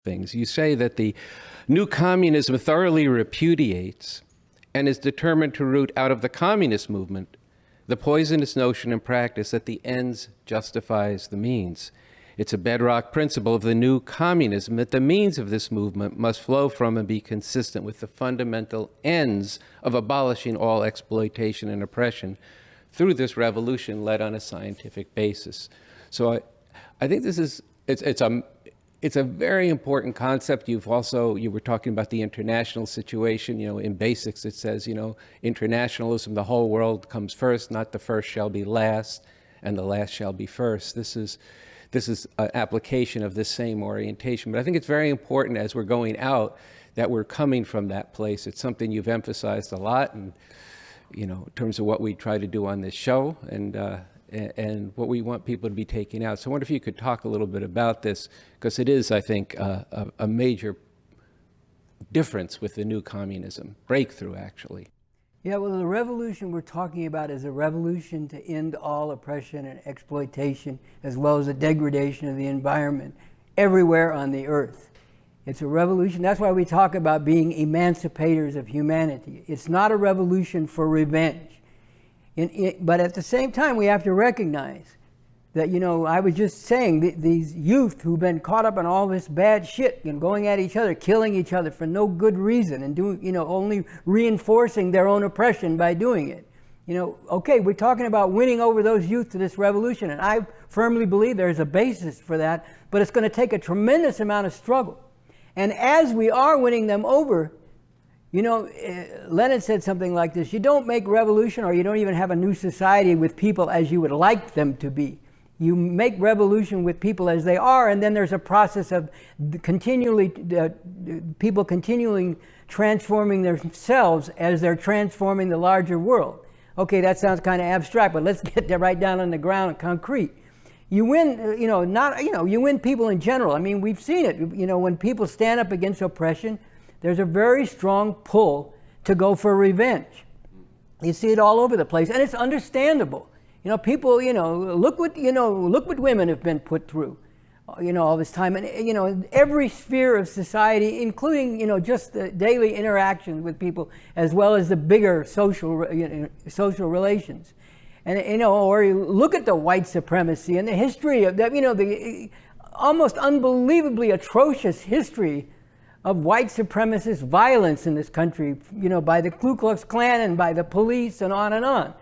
things. You say that the new communism thoroughly repudiates and is determined to root out of the communist movement the poisonous notion and practice that the ends justifies the means. It's a bedrock principle of the new communism that the means of this movement must flow from and be consistent with the fundamental ends of abolishing all exploitation and oppression through this revolution led on a scientific basis. So I think this is, it's a very important concept. You were talking about the international situation. In basics it says, internationalism, the whole world comes first, not the first shall be last, and the last shall be first. This is an application of this same orientation. But I think it's very important as we're going out that we're coming from that place. It's something you've emphasized a lot, and in terms of what we try to do on this show and what we want people to be taking out. So I wonder if you could talk a little bit about this, because it is, I think, a major difference with the new communism, breakthrough actually. Yeah, well, the revolution we're talking about is a revolution to end all oppression and exploitation, as well as the degradation of the environment everywhere on the earth. It's a revolution. That's why we talk about being emancipators of humanity. It's not a revolution for revenge. But at the same time, we have to recognize that, I was just saying, these youth who've been caught up in all this bad shit and going at each other, killing each other for no good reason, and doing, only reinforcing their own oppression by doing it. Okay, we're talking about winning over those youth to this revolution, and I firmly believe there's a basis for that, but it's going to take a tremendous amount of struggle. And as we are winning them over, Lenin said something like this: you don't make revolution, or you don't even have a new society with people as you would like them to be. You make revolution with people as they are, and then there's a process of people continually transforming themselves as they're transforming the larger world. Okay, that sounds kind of abstract, but let's get right down on the ground and concrete. You win, you win people in general. I mean, we've seen it. When people stand up against oppression, there's a very strong pull to go for revenge. You see it all over the place, and it's understandable. People, look what women have been put through, all this time, and every sphere of society, including just the daily interactions with people, as well as the bigger social relations, and or you look at the white supremacy and the history of that, the almost unbelievably atrocious history of white supremacist violence in this country, by the Ku Klux Klan and by the police and on,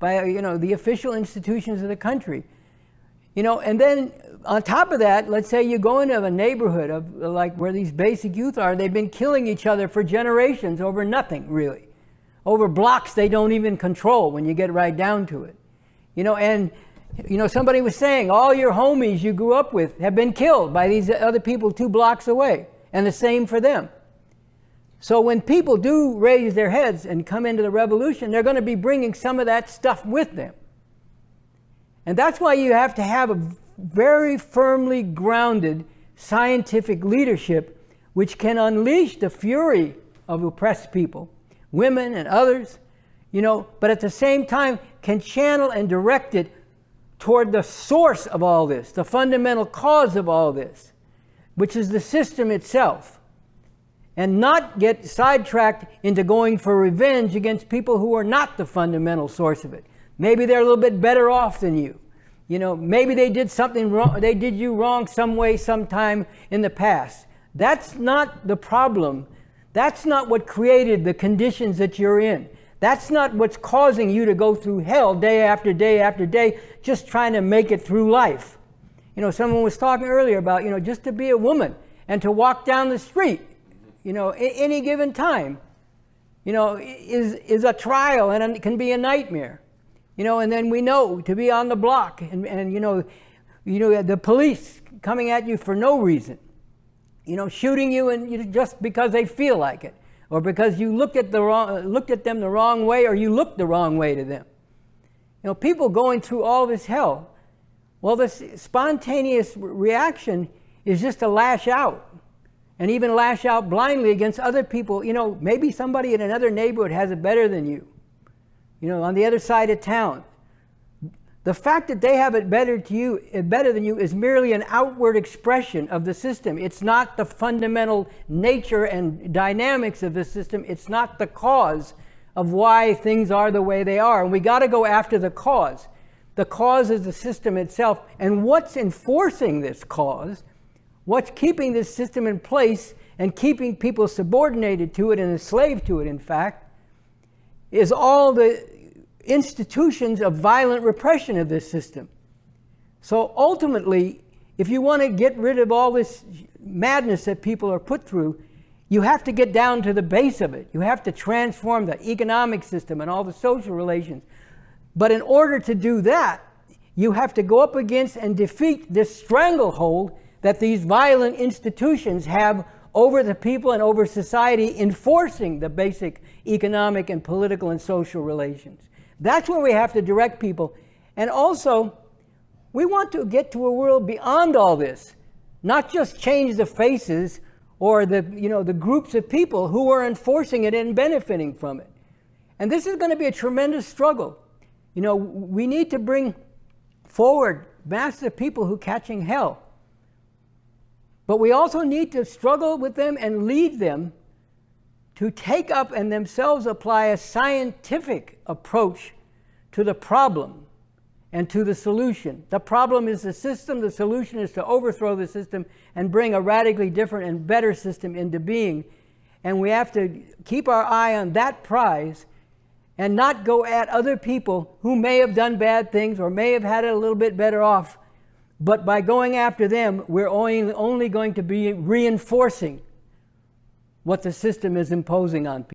by the official institutions of the country. And then on top of that, let's say you go into a neighborhood of like where these basic youth are, they've been killing each other for generations over nothing, really. Over blocks they don't even control when you get right down to it. And somebody was saying all your homies you grew up with have been killed by these other people 2 blocks away. And the same for them. So when people do raise their heads and come into the revolution, they're going to be bringing some of that stuff with them. And that's why you have to have a very firmly grounded scientific leadership which can unleash the fury of oppressed people, women and others, but at the same time can channel and direct it toward the source of all this, the fundamental cause of all this, which is the system itself, and not get sidetracked into going for revenge against people who are not the fundamental source of it. Maybe they're a little bit better off than you. Maybe they did something wrong, they did you wrong some way, sometime in the past. That's not the problem. That's not what created the conditions that you're in. That's not what's causing you to go through hell day after day after day, just trying to make it through life. Someone was talking earlier about, just to be a woman and to walk down the street, any given time, is a trial and it can be a nightmare, and then we know to be on the block and the police coming at you for no reason, shooting you and just because they feel like it, or because you looked at them the wrong way, or you looked the wrong way to them. People going through all this hell. Well, this spontaneous reaction is just to lash out, and even lash out blindly against other people. Maybe somebody in another neighborhood has it better than you, on the other side of town. The fact that they have it better than you is merely an outward expression of the system. It's not the fundamental nature and dynamics of the system. It's not the cause of why things are the way they are. And we got to go after the cause. The cause is the system itself. And what's enforcing this cause, what's keeping this system in place and keeping people subordinated to it and enslaved to it, in fact, is all the institutions of violent repression of this system. So ultimately, if you want to get rid of all this madness that people are put through, you have to get down to the base of it. You have to transform the economic system and all the social relations. But in order to do that, you have to go up against and defeat this stranglehold that these violent institutions have over the people and over society, enforcing the basic economic and political and social relations. That's where we have to direct people. And also, we want to get to a world beyond all this, not just change the faces or the groups of people who are enforcing it and benefiting from it. And this is going to be a tremendous struggle. We need to bring forward masses of people who are catching hell. But we also need to struggle with them and lead them to take up and themselves apply a scientific approach to the problem and to the solution. The problem is the system. The solution is to overthrow the system and bring a radically different and better system into being. And we have to keep our eye on that prize and not go at other people who may have done bad things or may have had it a little bit better off. But by going after them, we're only going to be reinforcing what the system is imposing on people.